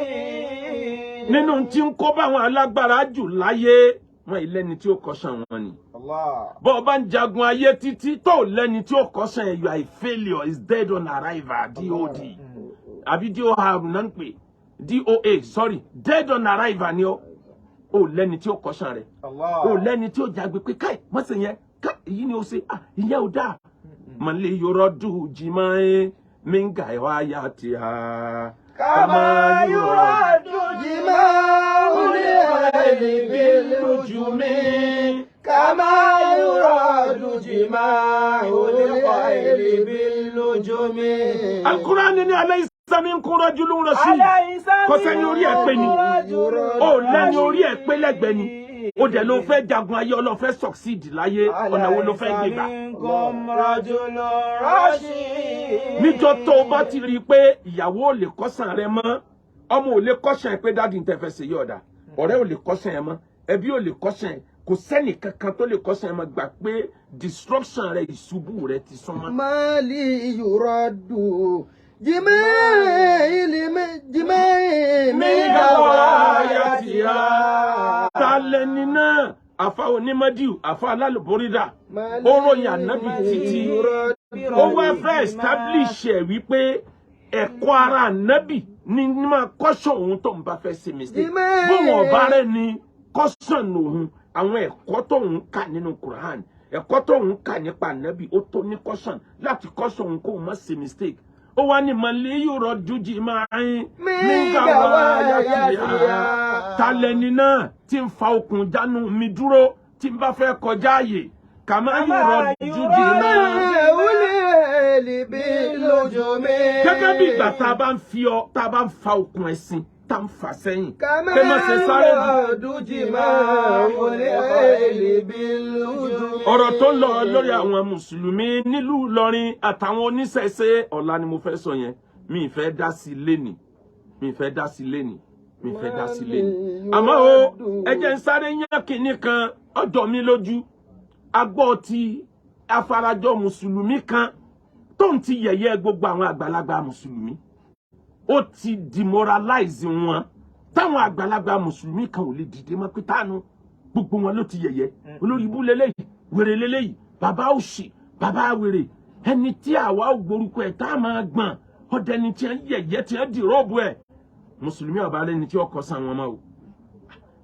Speaker 1: Nínú tí ń kó bá àwọn alágbára jù láyé wọn ìlẹ́ni tí ó kọ́ṣán wọn ni. Bó bá ń jagun ayé títí tó lẹ́ni tí ó kọ́ṣán ẹ̀ you are a failure is dead on arrival DOD àbí DOR náà ń pè DOA sorry dead on arrival ni ó lẹ́ni tí ó kọ́ṣán rẹ̀ ó lẹ́ni tí ó jagbe pé káì mọ́sẹ̀ yẹn ká èyí ni ó ṣe ìyẹn ò dáa mọ̀lẹ́ yorùbá dùn jìmọ̀ ẹ́ minga ẹ̀ wá yá ti ha.
Speaker 2: كما يراد جماع الخيل بالنجوم كما يراد جماع الخيل بالنجوم.
Speaker 1: القرآن ni alaysa minkum rajulun rashid kò sẹ́ni orí ẹ̀ pé ni ó lẹ́ni orí ẹ̀ pé lẹ́gbẹ̀ẹ́ ni ó dẹ̀ ló fẹ́ jagun ayé ọlọ́ fẹ́ succeed láyé ọ̀nà wo ló fẹ́ gbé gbà. níjọ́ tó o bá ti rí i pé ìyàwó ò lè kọ́sàn rẹ mọ́ ọmọ ò lè kọ́sàn ẹ pé dáàdi ń tẹ̀fẹ́ ṣe yọ̀ọ̀dà ọ̀rẹ́ ò lè kọ́sàn ẹ mọ́ ẹbí ò lè kọ́sàn ẹ kò sẹ́ni kankan tó lè kọ́sàn ẹ mọ́ gbà pé destruction rẹ ìṣubú rẹ ti súnmọ́.
Speaker 2: máàlì yuradu jimẹ́
Speaker 1: talẹni náà àfa onímọ̀díù àfa alálùbọ́rídà ó ròyìn ànábì títí ó wá fẹ́ establish ẹ̀ wípé ẹ̀kọ́ ara ànábì ní máa kọ́ṣọ̀ òun tó ń bá fẹ́ ṣe mistake bóun ọ̀bá rẹ̀ ni kọ́ṣọ̀n òun àwọn ẹ̀kọ́ tóun kà nínú Quran ẹ̀kọ́ tóun kà nípa ànábì ó tó ní kọ́ṣọ̀n láti kọ́ṣọ̀ òun kóun má ṣe mistake ó wá ní màlẹ́ yóò rọ jújì máa ń nígbà wá yàtìyà talẹ́ni náà tí ń fa okùn jánu mi dúró tí n bá fẹ́ kọjá àyè kàmá yóò rọ jújì náà. gẹ́gẹ́ bí ìgbà tá a bá ń fa okùn ẹ̀sìn tá ń fà sẹ́yìn pé má ṣe sáré ọ̀rọ̀ tó ń lọ lórí àwọn mùsùlùmí nílùú Ìlọrin àtàwọn oníṣẹ̀ṣe ọ̀la ni mo fẹ́ sọ yẹn mi ì fẹ́ dá sí lénìí àmọ́ o ẹ jẹ́ n sáré yán kínní kan ọjọ́ mi lójú agbọ́ ti afarajọ mùsùlùmí kan tó ń ti yẹ̀yẹ́ gbogbo àwọn àgbàlagbà mùsùlùmí ó ti demoralize wọn táwọn àgbàlagbà mùsùlùmí kan ò lè dìde mọ́ pé tánu gbogbo wọn ló ti yẹ̀yẹ́ olórí ibú lélẹ́yìí wèrè lélẹ́yìí bàbá òṣì bàbá wèrè ẹni tí àwa ò gborúkọ ẹ̀ tá a máa gbọ̀n ọdẹ ni tí ń yẹ̀yẹ́ tí ń dìrọ́ọ̀bù ẹ̀ mùsùlùmí ọba lẹ́ni tí ọkọ̀ san wọn mọ́ o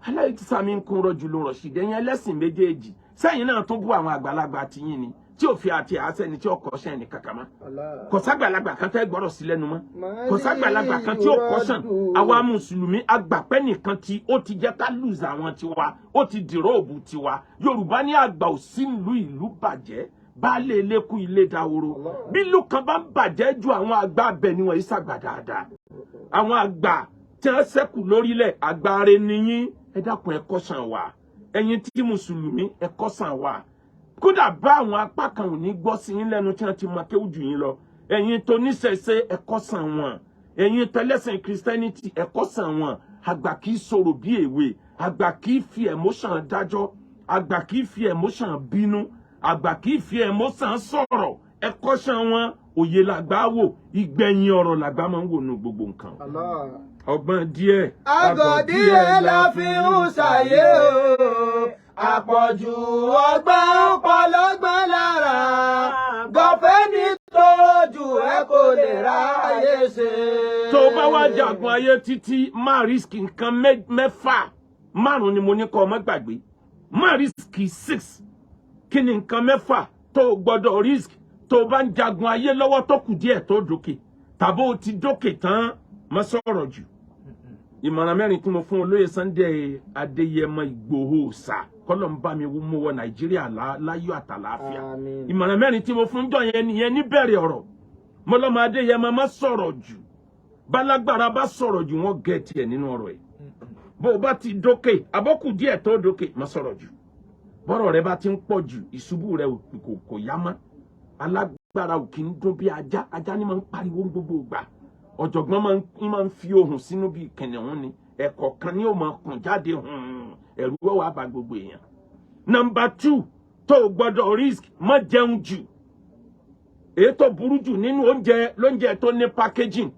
Speaker 1: alaysa minkum rajulun rashid ẹ̀yin ẹlẹ́sìn méjèèjì sẹ́yìn náà tó bú àwọn àgbàlagbà tiyín ni tí ò fi àti àṣẹni tí ó kọ́ṣẹ́ ní kankan mọ́ kò ságbàlagbà kan tẹ́ gbọ́rọ̀ sí lẹ́nu mọ́ kò ságbàlagbà kan tí ó kọ́ṣàn àwa mùsùlùmí agbàpẹ́ nìkan tí ó ti jẹ́ ká lùzà àwọn tiwa ó ti dìrọ̀ òbú tiwa Yorùbá ní àgbà ò sí ìlú bàjẹ́ baálé ilé kú ilé dahoro bí ìlú kan bá ń bàjẹ́ ju àwọn àgbà abẹ ni wọ́n yìí ṣàgbà dáadáa àwọn àgbà tí wọ́n ṣẹ́kù lórílẹ̀ àgbà rẹ̀ nìyí ẹ dákun ẹ kọ́ṣàn wa ẹ̀yin tí mùsùlùmí ẹ kọ́ṣàn wa kódà bá àwọn apá kan ò ní gbọ́ sí yín lẹ́nu tí wọ́n ti mọ kéwù jù yín lọ ẹ̀yin tó níṣẹ̀ṣe ẹ kọ́ṣàn wọn ẹ̀yin tẹlẹ́sìn Christianity ẹ kọ́ṣàn wọn àgbà kì í sọ̀rọ̀ bí èwe àgbà kì í fi emotion dájọ́ àgbà kì í fi emotion bínú àgbà kì í fi emotion sọ̀rọ̀ ẹ kọ́ṣàn wọn òye làgbà wò ìgbẹ̀yìn ọ̀rọ̀ làgbà máa ń wò nù gbogbo nǹkan. ọgbọ́n díẹ̀
Speaker 2: àgọ́ díẹ̀ la fi ń ṣàyé o àpọ̀jù ọgbọ́n pọlọ́gbọ́n lára gọ̀fẹ́ ní tójú ẹ kò lè ráyè ṣe.
Speaker 1: tó bá wá jagun ayé títí má rísíkì nǹkan mẹ́fà márùn ni mo ní kọ́ ọmọ gbàgbé má rísíkì 6 kí ni nǹkan mẹ́fà tó gbọ́dọ̀ rísíkì tó bá ń jagun ayé lọ́wọ́ tó kù díẹ̀ tó dókè tàbí ó ti dókè tán má sọ̀rọ̀ jù. Ìmọ̀ràn mẹ́rin tí mo fún olóyè Sunday Adéyẹmọ Ìgbòho sà kọ́lọ̀ ń bá mi mú wọ Nàìjíríà láyọ̀ àtàlàáfíà. Ìmọ̀ràn mẹ́rin tí mo fún jọ yẹn nìyẹn níbẹ̀rẹ̀ ọ̀rọ̀. Mo lọ́mọ Adéyẹmọ má sọ̀rọ̀ jù. Bálágbára bá sọ̀rọ̀ jù wọ́n gẹ̀ẹ́tì ẹ̀ nínú ọ̀rọ̀ ẹ̀. Bó o bá ti dókè abọ́kù díẹ̀ tó dókè má sọ̀rọ̀ jù. Bọ́rọ̀ rẹ bá ti ń pọ̀ jù ìṣubú rẹ kò yá mọ́. Alágbára ò kì í dún bí ajá ní máa ń pariwo gbogbo ìgbà. Ọ̀jọ̀gbọ́n máa ń fi ohùn sínú bí kìnìún ni ẹ̀kọ̀ọ̀kan ni ó máa kùn jáde ẹ̀rù wà bá gbogbo èèyàn. Number 2 tó o gbọ́dọ̀ risk má jẹun jù. Èyí tó burú jù nínú lóúnjẹ tó ní packaging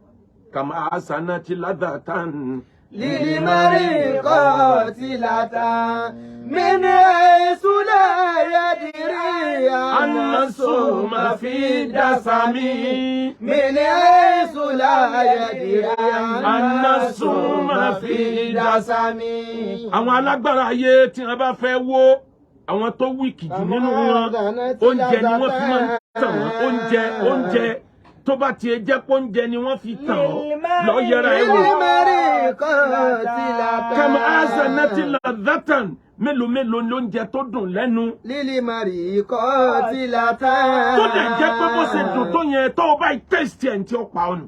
Speaker 1: kàmá àṣàna ti ládàtàn.
Speaker 2: Lili mariko tilata min sula yadiri
Speaker 1: annasu ma fi dasami
Speaker 2: min sula yadiri
Speaker 1: annasu ma fi dasami. Àwọn alágbára ayé tí wọ́n bá fẹ́ wó àwọn tó wíìkì jù nínú wọn oúnjẹ ni wọ́n fi máa ń tàn wọ́n oúnjẹ tó bá ti jẹ́ pé oúnjẹ ni wọ́n fi tàn ọ́ lọ yẹra ẹ wò. kàmá àṣàna ti ladhatan mélòó lóúnjẹ tó dùn lẹ́nu.
Speaker 2: lílì mari kọ́ ti la tán.
Speaker 1: tó lè jẹ́ pé bó ṣe dùn tó yẹn tó o bá tẹ̀sítì ẹ̀ ń tí ó pa ọ́ nù.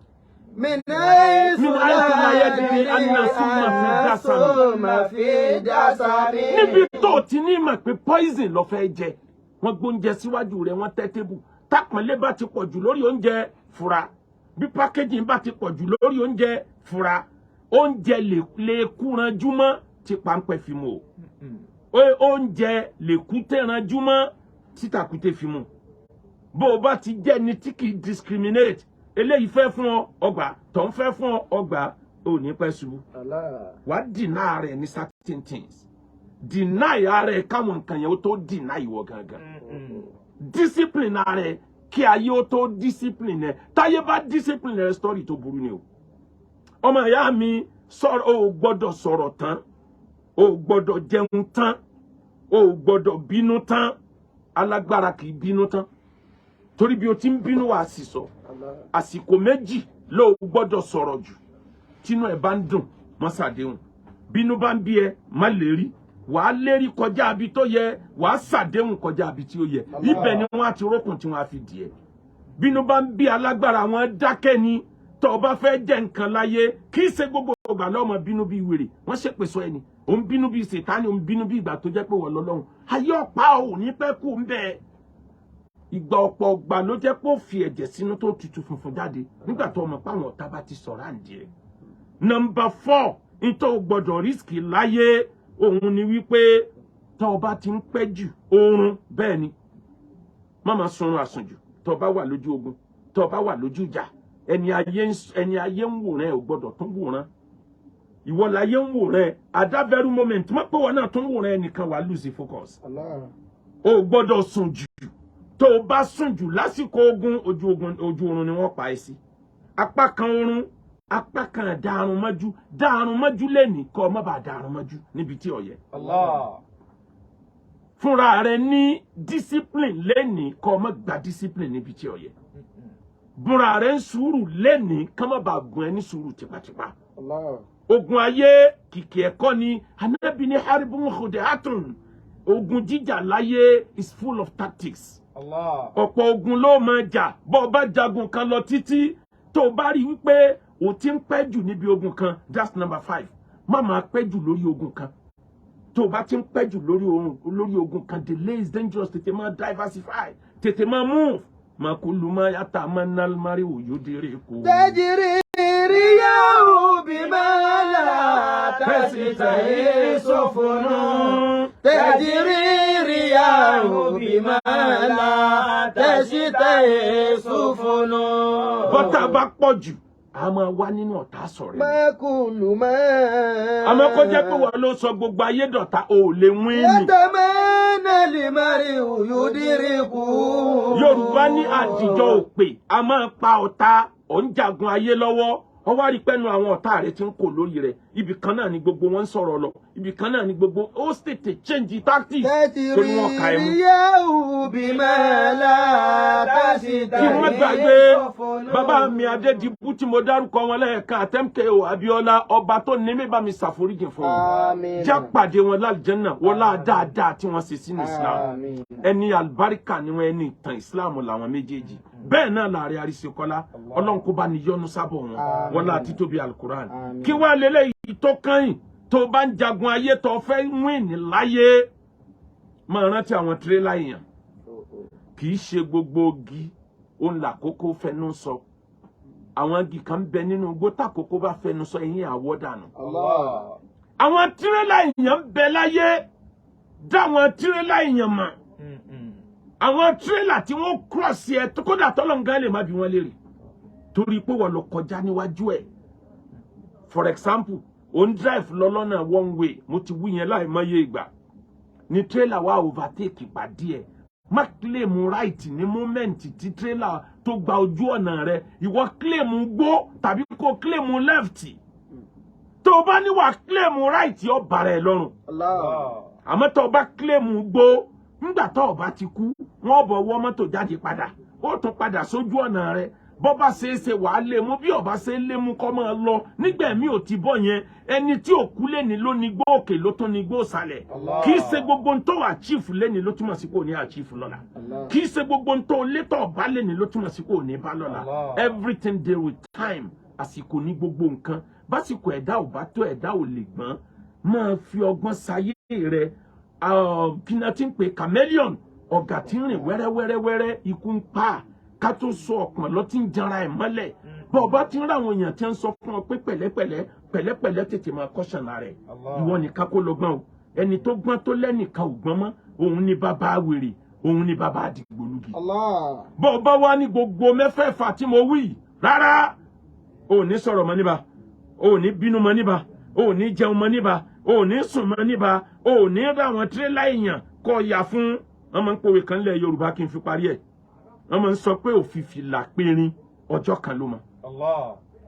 Speaker 1: níbi tó o ti ní ìmọ̀ pé poison ló fẹ́ jẹ wọ́n gbóúnjẹ síwájú rẹ̀ wọ́n tẹ́ tébù tápọ̀nlé bá ti pọ̀ jù lórí oúnjẹ fura bí packaging bá ti pọ̀ jù lórí oúnjẹ fura oúnjẹ lè kúranjú mọ́ tí páńpẹ́ fi mu o oúnjẹ lè kú tẹ̀ranjú mọ́ tí tàkúté fi mu bó o bá ti jẹ́ ni tí kì í discriminate eléyìí fẹ́ fún ọ ọgbà tó ń fẹ́ fún ọ ọgbà ò ní pẹ́ ṣubú wàá deny rẹ̀ ní certain things deny rẹ̀ káwọn nǹkan yẹn ó tó deny ìwọ gangan. Discipline rẹ kí ayé ó tó discipline ẹ táyé bá discipline rẹ story tó burú ni o. Ọmọ ìyá mi sọ̀rọ̀ o gbọ́dọ̀ sọ̀rọ̀ tán o gbọ́dọ̀ jẹun tán o gbọ́dọ̀ bínú tán alágbára kì í bínú tán torí bí o ti ń bínú wà sì sọ àsìkò méjì ló gbọ́dọ̀ sọ̀rọ̀ jù tínú ẹ bá ń dùn má ṣàdéhùn bínú bá ń bí ẹ má lérí wàá lérí kọjá abi tó yẹ wàá ṣàdéhùn kọjá abi tí ó yẹ ibẹ̀ ni wọ́n á ti rókùn tí wọ́n á fi dì ẹ́ bínú bá ń bí alágbára wọn dákẹ́ ni tó o bá fẹ́ jẹ nǹkan láyé kì í ṣe gbogbo ìgbà lọ́mọ bínú bí wèrè wọ́n ṣèpèsè ẹni ò ń bínú bí Sètánì ò ń bínú bí ìgbà tó jẹ́ pé wọ́n lọ́lọ́run ayé ọ̀pá ò ní pẹ́ kú ń bẹ́ẹ̀ ìgbà ọ̀pọ̀ ọgbà ló jẹ́ pé ó fi ẹ̀jẹ̀ sínú tó tutù funfun jáde nígbà tó ọmọ páwọn ọ̀tá bá ti sọ̀rọ̀ àǹdí ẹ̀. Number 4 nítorí o gbọ́dọ̀ rísíkì láyé òun ni wípé tó o bá ti ń pẹ́ jù oorun bẹ́ẹ̀ ni má máa sunrun àsùnjù tó o bá wà lójú ogun tó o bá wà lójú ìjà ẹni ayé ń wòran ẹ ò gbọ́dọ̀ tún wòran ìwọ láyé ń wòran ẹ at that very moment má pé wọn náà tún wòran ẹnìkan wà lose focus o gbọ́dọ̀ sùn jù tó o bá sùn jù lásìkò ogun ojú oorun ni wọ́n pa ẹ́ sí apá kan oorun apá kan dàrún mọ́jú lẹ́nìí kọ́ má bàa dàrún mọ́jú níbi tí ó yẹ. Fúnra rẹ ní discipline lẹ́nìí kọ́ má gba discipline níbi tí ó yẹ. Búra rẹ ń sùúrù lẹ́nìí kọ́ má bàa gun ẹ ní sùúrù tipátipá. Ogun ayé kìkì ẹ̀kọ́ ni Ànábì ní haribun khudi'atun ogun jíjà láyé is full of tactics. Ọ̀pọ̀ ogun ló máa jà bọ́ ọ bá jagun kan lọ títí tó o bá rí wípé o ti ń pẹ́ jù níbi ogun kan that's number 5 má máa pẹ́ jù lórí ogun kan tó o bá ti ń pẹ́ jù lórí ogun kan delay is dangerous tètè máa diversify tètè máa move máa kú lu máa yàtà máa ná mari òyò dèrè kú.
Speaker 2: tẹ́jìrì ríyàwó bí máa là tẹ̀sí tẹ̀yẹ sọ́fọ̀nù. tẹ́jìrì ríyàwó bí máa là tẹ̀sí tẹ̀yẹ sọ́fọ̀nù.
Speaker 1: bọ́tà bá pọ̀ jù a máa wá nínú ọ̀tá sọ̀rọ̀.
Speaker 2: Mákùlù máa.
Speaker 1: Àmọ́ kó jẹ́ pé wọ́n ló sọ gbogbo ayé dọ̀tá ò lè wín ni.
Speaker 2: Yàtọ̀ mẹ́nà lè má rí òyòdìrí kú.
Speaker 1: Yorùbá ní àdìjọ òpè a máa pa ọ̀tá òǹjagun ayé lọ́wọ́. Wọ́n wá rí pẹ́nu àwọn ọ̀tá rẹ̀ tí ń kò lórí rẹ̀. Ibì kan náà ni gbogbo wọn ń sọ̀rọ̀ lọ. Ibì kan náà ni gbogbo ó tètè change tactics.
Speaker 2: Tẹ́tì rí ìyáwó bí máa la
Speaker 1: kí wọ́n gbàgbé bàbá mi Adédìbú tí mo dárúkọ wọn lẹ́ẹ̀kan àtẹ́mkẹ́ Abíọ́lá ọba tó ní mi bá mi ṣàforíjì fún wọn já pàdé wọn lálùjánnà wọlá dáadáa tí wọ́n ṣe sínú Islam ẹni àlùbáríkà ni wọn ẹni ìtàn Islam làwọn méjèèjì bẹ́ẹ̀ náà láàrin Àríṣekọ́lá Ọlọ́run kó bá ní yọ́nú sábọ̀ wọn wọlá títóbi alukuran kí wọ́n lélẹ́yìí tó kàn tó bá ń jagun ayé tó fẹ́ win láyé máa rántí àwọn tírélà èèyàn kì í ṣe gbogbo igi òun làkókò fẹnu sọ àwọn igi kan bẹ nínú igbó tàkókò bá fẹnu sọ ẹ̀yìn àwọ̀dànù àwọn tírélà èèyàn bẹ láyé dáwọn tírélà èèyàn mọ̀ àwọn tírélà tí wọ́n cross ẹ kódà tọ́lọ́ngán lè má bí wọ́n léèrè torí pé wọ́n lọ kọjá níwájú ẹ̀ for example on drive lọ́lọ́nà one way mo ti wí yẹn láì mọye ìgbà ni trailer wa overtake ìpàdé ẹ̀ má claim right ní moment tí trailer tó gba ojú ọ̀nà rẹ̀ ìwọ claim gbó tàbí kó claim left tó bá ní wà claim right yóò bára ẹ̀ lọ́rùn àmọ́ tó bá claim gbó nígbà tó bá ti kú wọ́n bọ̀ wọ́ mọ́tò jáde padà ó tún padà sójú ọ̀nà rẹ̀ bọ́ bá ṣe é ṣe wàá lé mú bí ọba ṣe lé mú kọ́ máa lọ nígbà mi ò ti bọ̀ yẹn ẹni tí ò kú lẹ́ni ló ní gbó òkè ló tún ní gbó sàlẹ̀ kì í ṣe gbogbo tó achieve lẹ́ni ló túmọ̀ sí kò ní achieve lọ́la kì í ṣe gbogbo tó létọ̀ bá lẹ́ni ló túmọ̀ sí kò ní bá lọ́la everything dey with time àsìkò ní gbogbo nǹkan básìkò ẹ̀dá ò bá tó ẹ̀dá ò lè gbọ́n máa fi ọgbọ́n sayé rẹ̀ kí ni a ti ń pè chameleon ọ̀gá tí ń rìn wẹ́rẹ́wẹ́rẹ́wẹ́rẹ́ ikú ń pa ká tó sọ ọ̀pọ̀ lọ tí ń janra ẹ̀ mọ́lẹ̀ bọ́ ọba tí ń ra àwọn èèyàn tí ń sọ fún ọ pé pẹ̀lẹ́pẹ̀lẹ́ tètè máa kọ́ṣọ̀nà rẹ̀ ìwọ nìkan kó lọ gbọ́n o ẹni tó gbọ́n tó lẹ́nìkan ò gbọ́n mọ́ òun ni bàbá wèrè òun ni bàbá àdìgbòlugi bọ́ ọba wa ní gbogbo mẹ́fẹ̀ẹ̀fà tí mo wí rárá ò ní sọ̀rọ̀ mọ́ níbà ò ní bínú mọ́ níbà ò ní jẹun mọ́ níbà ò ní sùn mọ́ níbà ò ní ra àwọn tírélà èèyàn kọ́ ya fún ọmọ ń pòwe kan lẹ̀ Yorùbá kí n fi parí ẹ̀ wọ́n máa ń sọ pé òfìfì là périn ọjọ́ kan ló mọ̀.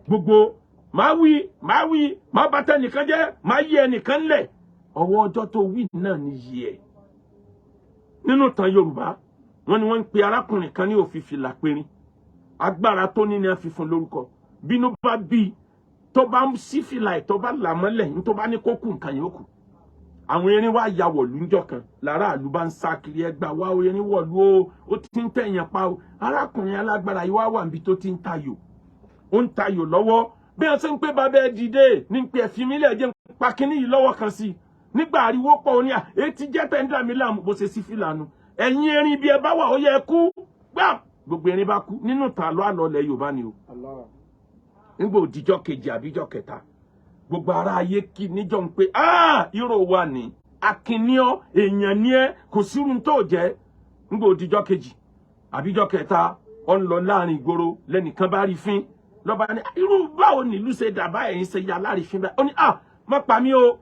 Speaker 1: gbogbo máa wí máa bá tẹnìkan jẹ́ máa yí ẹnìkan lẹ̀ ọwọ́ ọjọ́ tó wí náà ní yí ẹ̀. nínú ìtàn Yorùbá wọ́n ní wọ́n ń pe arákùnrin kan ní òfìfì là périn agbára tó ní ni a fi fún lórúkọ bínú bá bí tó bá ń sí fìlà ẹ̀ tó bá là mọ́lẹ̀ ní tó bá ní kó kù nǹkan yóò kù. àwọn erin wá ya wọ̀lú ńjọ́ kan lára àlú bá ń sá kiri ẹgbà wá erin wọ̀lú ó ti ń tẹ̀yàn pa o arákùnrin alágbára yìí wá wà níbi tó ti ń tayò ó ń tayò lọ́wọ́ bí wọ́n ṣe ń pé bàbá ẹ dìde ní pé ẹ̀fí mi lẹ̀ jẹ́ pa kínní yìí lọ́wọ́ kan sí nígbà ariwo pọ̀ ní à etí jẹ́ tẹ́ńdà mi láàmú bó ṣe sí fìlànà ẹ̀yin erin bí ẹ bá wà ó yẹ kú gbà gbogbo erin bá kú nínú ìtàn àlọ́ àlọ́lẹ̀ Yorùbá ni o nígbà òdìjọ́ kejì àbíjọ́ kẹta gbogbo ara ayé kí níjọ́ ń pé ìró wa ní akínníọ́ èèyàn ní ẹ kò sírun tó jẹ́ nígbà òdìjọ́ kejì àbíjọ́ kẹta ó ń lọ láàrin ìgboro lẹ́nìkan bá rí fín lọ́ba ní irú báwo nílùú ṣe dàbá ẹ̀yìn ṣe ya láàrin fín báyìí ó ní má pa mí o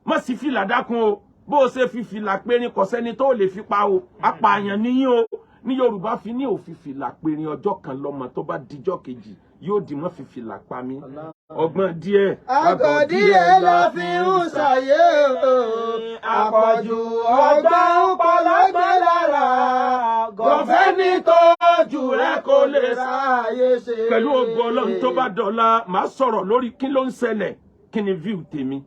Speaker 1: má sì fìlà dákun o bó o ṣe fi fìlà périn kò sẹ́ni tó lè fi pa o apààyàn níyìn o ní Yorùbá fi ní òfin fìlà périn ọjọ́ kan lọ́mọ tó bá dijọ́ kejì yóò di mọ́ fi fìlà pa mí ọgbọ́n díẹ̀
Speaker 2: àgọ́ díẹ̀ la fi ń ṣàyè o àpọ̀jù ọgbọ́n pọlọ́gbọ́n lára gọ̀fẹ́ ní tójú rẹ kò lè ṣàyè ṣe.
Speaker 1: pẹ̀lú ògo Ọlọ́run tó bá dọ̀la màá sọ̀rọ̀ lórí kí ló ń ṣẹlẹ̀ kí ni view tèmi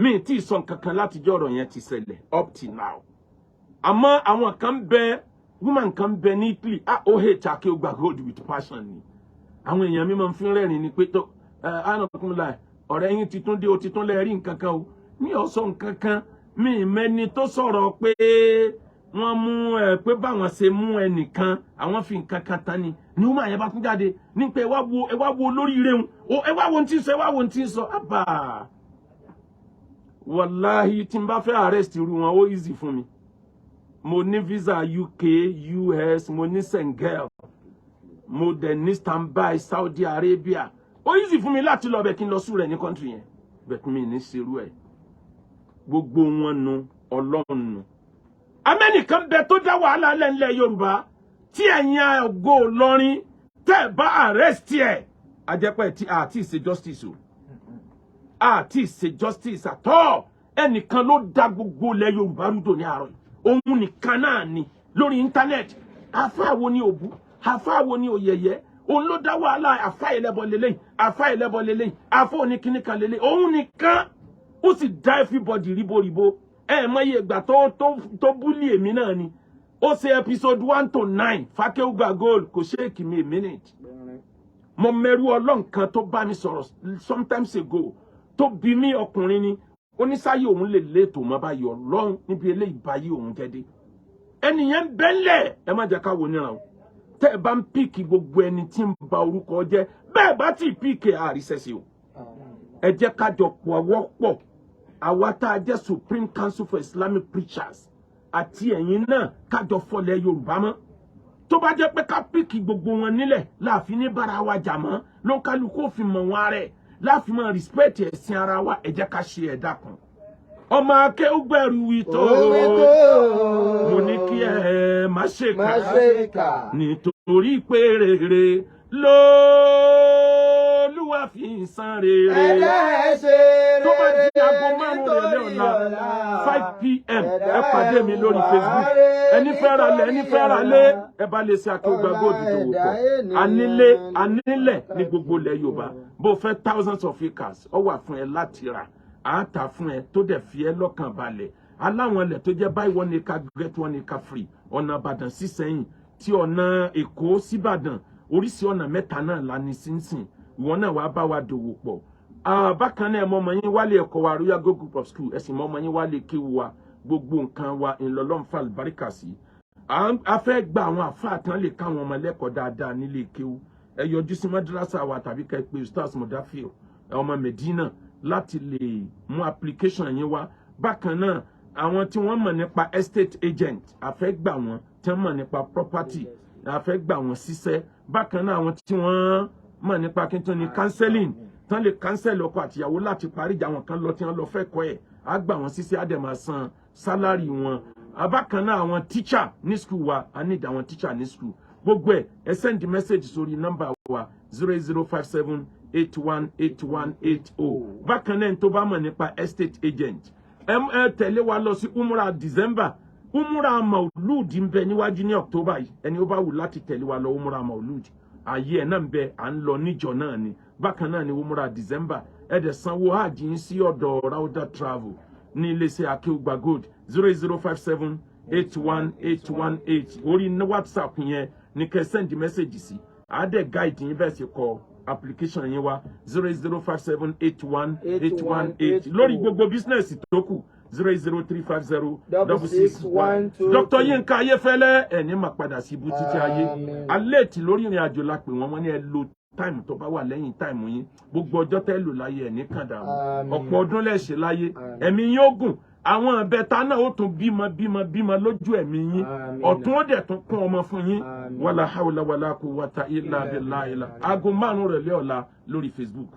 Speaker 1: mi tí ì sọ nǹkan kan látijọ́ ọ̀rọ̀ yẹn ti ṣẹlẹ̀ up till now àmọ́ àwọn kan bẹ woman kan bẹ ní Italy ó hate akéwògbà hold with passion ni àwọn èèyàn mi máa ń fi rẹ́rìn ni pé tó ánàkúnlá ọ̀rẹ́ yín ti tún dé o ti tún lè rí nǹkan kan o mi ò sọ nǹkan kan mi mẹ́ni tó sọ̀rọ̀ pé wọ́n mú pé báwọn ṣe mú ẹnìkan àwọn fi nǹkan kan tán ni wọ́n máa yẹn bá tún jáde ní pé ẹ wá wo olóríire wọn ẹ wá wo ohun tí ń sọ ẹ wá wo ohun tí ń sọ àbá wàláhì tí n bá fẹ́ arrest irú wọn ó easy fún mi mo ní visa UK US mo ní Senegal mo dẹ̀ ní standby Saudi Arabia ó easy fún mi láti lọ bẹ̀ kí n lọ sùn rẹ̀ ní country yẹn bẹ̀ kí mi ní ṣerú ẹ̀ gbogbo wọn nu Ọlọ́run nu amẹ́nìkan bẹ tó dá wàhálà lẹ́ńlẹ̀ Yorùbá tí ẹ̀yin ògo Ìlọrin tẹ́ bá arrest ẹ̀ ajẹ́pẹ́ tí àti ṣe justice o àti ṣe justice at all ẹnìkan ló dá gbogbo ilẹ̀ Yorùbá rúdò ní àárọ̀ òun nìkan náà ni lórí íńtánẹ́ẹ̀tì àfáàwo ni òbú àfáà wo ni òyẹ̀yẹ́ òun ló dá wàhálà àfáà ẹlẹ́bọ lélẹ́yìn àfáà ẹlẹ́bọ lélẹ́yìn àfáà oníkíní kan lélẹ́yìn òun nìkan ó sì dá everybody ríboríbo mọye ìgbà tó búlì èmi náà ni ó ṣe episode 1 to 9 Fakeuga Gold kò ṣéèkì mi a minute mo mẹ́rú Ọlọ́run kan tó bá mi sọ̀rọ̀ sometimes ago tó bí mi ọkùnrin ni oníṣáyé òun lè léètò mọ́ báyìí Ọlọ́run níbi eléyìí báyìí òun jẹ́dé ẹnìyẹn bẹ́ńlẹ̀ ẹ má jẹ́ ká wo níran o tẹ́ ẹ bá ń píìkì gbogbo ẹni tí ń ba orúkọ jẹ́ bẹ́ẹ̀ bá ti píìkì àrísẹ́sì o ẹ jẹ́ ká jọ pọ̀ wọ́pọ̀ àwa tá a jẹ́ Supreme Council for Islamic Preachers àti ẹ̀yin náà ká jọ fọlẹ̀ Yorùbá mọ́ tó bá jẹ́ pé ká píìkì gbogbo wọn nílẹ̀ láàfin ní bára wa jà mọ́ ló ń kálukú òfin mọ̀ wọn rẹ̀ láàfin mọ̀ respect ẹ̀sìn ara wa ẹ jẹ́ ká ṣe ẹ̀dá kan ọmọ akéwùgbẹ̀rù ìtò mo ní kí ẹ má ṣe kà nítorí pé rere lóòlùwà fi ń san rere tó bá di aago 5 ọ̀la 5 p.m. ẹ pàdé mi lórí Facebook ẹni fẹ́ ra lé ẹ bá lè ṣe Akéwùgbà Gold ìdòwò pọ̀ anílẹ̀ ní gbogbo ilẹ̀ Yorùbá bó fẹ́ thousands of acres ọ wà fún ẹ láti rà àátà fún ẹ tó dẹ̀ fi ẹ lọ́kàn balẹ̀ aláwọn ilẹ̀ tó jẹ́ buy 1 acre get 1 acre free ọ̀nà Ìbàdàn sí Ìṣẹ̀yìn tí ọ̀nà Èkó síbàdàn oríṣi ọ̀nà mẹ́ta náà la ní sínsìn ìwọ náà wàá bá wa dòwò pọ̀ bákan náà ọmọ yín wálé ẹ̀kọ́ wa Royal Go Group of School ẹ̀sìn ọmọ yín wálé kéwu wa gbogbo nǹkan wa ńlọlọ́nfà àlùbáríkà sí a fẹ́ gba àwọn àfáà tán lè káwọn ọmọ lẹ́kọ̀ọ́ dáadáa nílé kéwu ẹ yọjú sí madrasa wa tàbí ká pé Ustaz Mudafir ọmọ Medina láti lè mú application yín wá bákan náà àwọn tí wọ́n mọ̀ nípa estate agent a fẹ́ gbà wọ́n tí wọ́n mọ̀ nípa property a fẹ́ gbà wọ́n síṣẹ́ bákan náà àwọn tí wọ́n mọ̀ nípa kí n tó ní counseling tán lè cancel ọkọ àtìyàwó láti parí ìjà wọn kan lọ tí wọ́n lọ fẹ́ kọ́ ẹ̀ á gbà wọ́n síṣẹ́ á dẹ̀ máa san salary wọn bákan náà àwọn teacher ní school wa a need àwọn teacher ní school gbogbo ẹ send message sórí number wa 0057818180 bákan náà tó bá mọ̀ nípa estate agent tẹ̀lé wa lọ sí umrah December umrah maulud ń bẹ níwájú ní October yìí ẹni ó bá wù láti tẹ̀lé wa lọ umrah maulud ayé ẹ̀ náà ń bẹ à ń lọ níjọ náà ni bákan náà ni umrah December dẹ̀ sanwó hajj yín sí ọ̀dọ̀ Rauda Travel ní iléeṣẹ́ Akéwùgbà Gold 005781818 orí ní WhatsApp yẹn ní kẹ́ send message sí àádẹ́ guide yín bẹ́ẹ̀ sì kọ application yín wá 005781818 lórí gbogbo business tó kù 003506612 Dr. Yinka Ayéfẹ́lẹ́ ẹni máa padà sí ibú títí ayé alẹ́ tí lórí ìrìn àjò la pè wọ́n ní ẹ lo táìmù tó bá wà lẹ́yìn táìmù yín gbogbo ọjọ́ tẹ́ lò láyé ẹ̀ ní kàdàmú ọ̀pọ̀ ọdún lẹ́ṣẹ̀ láyé ẹ̀mí yín ó gùn àwọn ẹ̀bẹ̀ta náà ó tún bímọ lójú ẹ̀mí yín ọ̀tún ó dẹ̀ tún kún ọmọ fún yín wàlà hàwùlà wàlà kú wàtà ìlà bìlà ìlà aago 5 rẹ̀ lé ọ̀la lórí Facebook.